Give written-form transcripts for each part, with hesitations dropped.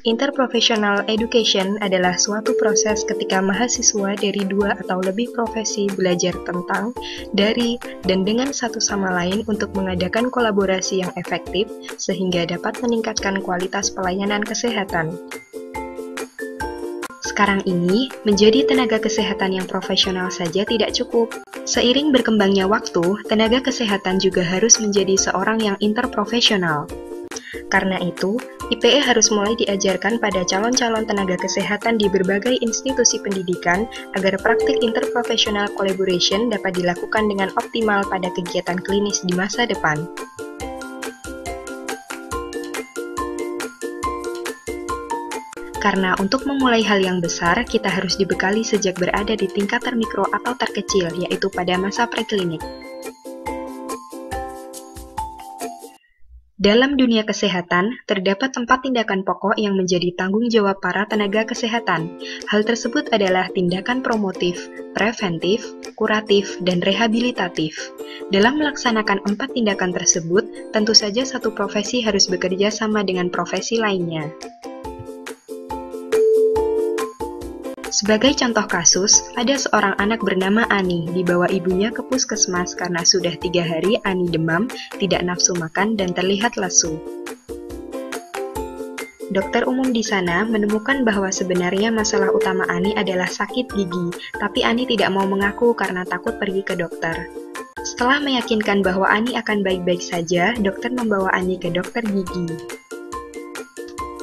Interprofessional education adalah suatu proses ketika mahasiswa dari dua atau lebih profesi belajar tentang, dari, dan dengan satu sama lain untuk mengadakan kolaborasi yang efektif sehingga dapat meningkatkan kualitas pelayanan kesehatan. Sekarang ini, menjadi tenaga kesehatan yang profesional saja tidak cukup. Seiring berkembangnya waktu, tenaga kesehatan juga harus menjadi seorang yang interprofesional. Karena itu, IPE harus mulai diajarkan pada calon-calon tenaga kesehatan di berbagai institusi pendidikan agar praktik interprofessional collaboration dapat dilakukan dengan optimal pada kegiatan klinis di masa depan. Karena untuk memulai hal yang besar, kita harus dibekali sejak berada di tingkat termikro atau terkecil, yaitu pada masa preklinik. Dalam dunia kesehatan, terdapat 4 tindakan pokok yang menjadi tanggung jawab para tenaga kesehatan. Hal tersebut adalah tindakan promotif, preventif, kuratif, dan rehabilitatif. Dalam melaksanakan 4 tindakan tersebut, tentu saja satu profesi harus bekerja sama dengan profesi lainnya. Sebagai contoh kasus, ada seorang anak bernama Ani dibawa ibunya ke puskesmas karena sudah 3 hari Ani demam, tidak nafsu makan, dan terlihat lesu. Dokter umum di sana menemukan bahwa sebenarnya masalah utama Ani adalah sakit gigi, tapi Ani tidak mau mengaku karena takut pergi ke dokter. Setelah meyakinkan bahwa Ani akan baik-baik saja, dokter membawa Ani ke dokter gigi.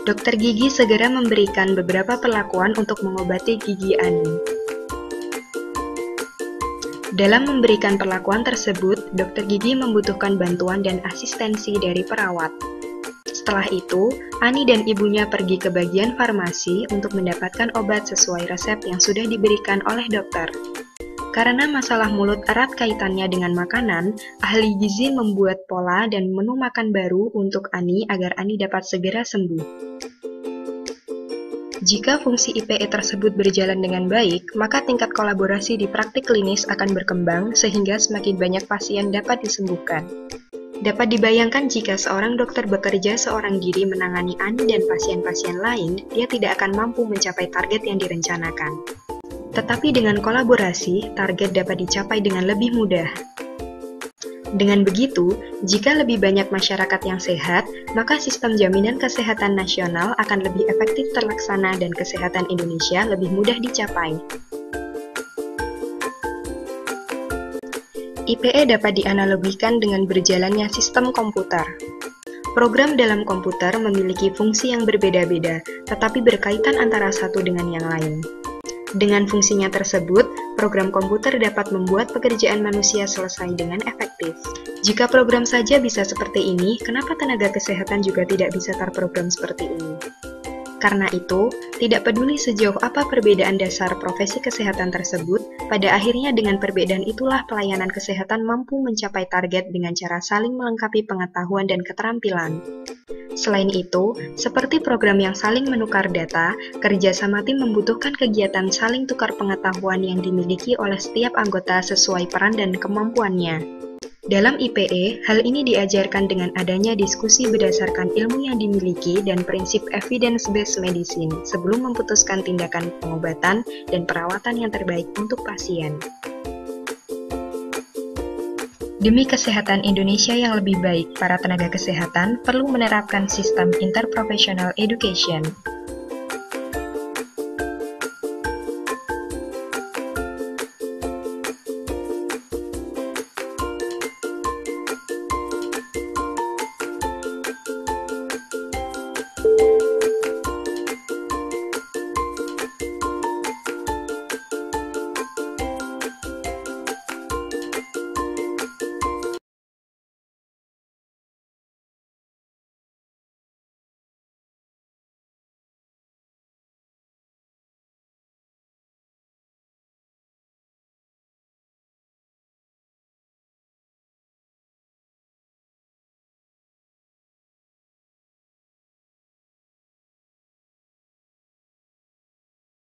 Dokter gigi segera memberikan beberapa perlakuan untuk mengobati gigi Ani. Dalam memberikan perlakuan tersebut, dokter gigi membutuhkan bantuan dan asistensi dari perawat. Setelah itu, Ani dan ibunya pergi ke bagian farmasi untuk mendapatkan obat sesuai resep yang sudah diberikan oleh dokter. Karena masalah mulut erat kaitannya dengan makanan, ahli gizi membuat pola dan menu makan baru untuk Ani agar Ani dapat segera sembuh. Jika fungsi IPE tersebut berjalan dengan baik, maka tingkat kolaborasi di praktik klinis akan berkembang sehingga semakin banyak pasien dapat disembuhkan. Dapat dibayangkan jika seorang dokter bekerja seorang diri menangani Ani dan pasien-pasien lain, dia tidak akan mampu mencapai target yang direncanakan. Tetapi dengan kolaborasi, target dapat dicapai dengan lebih mudah. Dengan begitu, jika lebih banyak masyarakat yang sehat, maka sistem jaminan kesehatan nasional akan lebih efektif terlaksana dan kesehatan Indonesia lebih mudah dicapai. IPE dapat dianalogikan dengan berjalannya sistem komputer. Program dalam komputer memiliki fungsi yang berbeda-beda, tetapi berkaitan antara satu dengan yang lain. Dengan fungsinya tersebut, program komputer dapat membuat pekerjaan manusia selesai dengan efektif. Jika program saja bisa seperti ini, kenapa tenaga kesehatan juga tidak bisa terprogram seperti ini? Karena itu, tidak peduli sejauh apa perbedaan dasar profesi kesehatan tersebut, pada akhirnya dengan perbedaan itulah pelayanan kesehatan mampu mencapai target dengan cara saling melengkapi pengetahuan dan keterampilan. Selain itu, seperti program yang saling menukar data, kerjasama tim membutuhkan kegiatan saling tukar pengetahuan yang dimiliki oleh setiap anggota sesuai peran dan kemampuannya. Dalam IPE, hal ini diajarkan dengan adanya diskusi berdasarkan ilmu yang dimiliki dan prinsip evidence-based medicine sebelum memutuskan tindakan pengobatan dan perawatan yang terbaik untuk pasien. Demi kesehatan Indonesia yang lebih baik, para tenaga kesehatan perlu menerapkan sistem interprofessional education.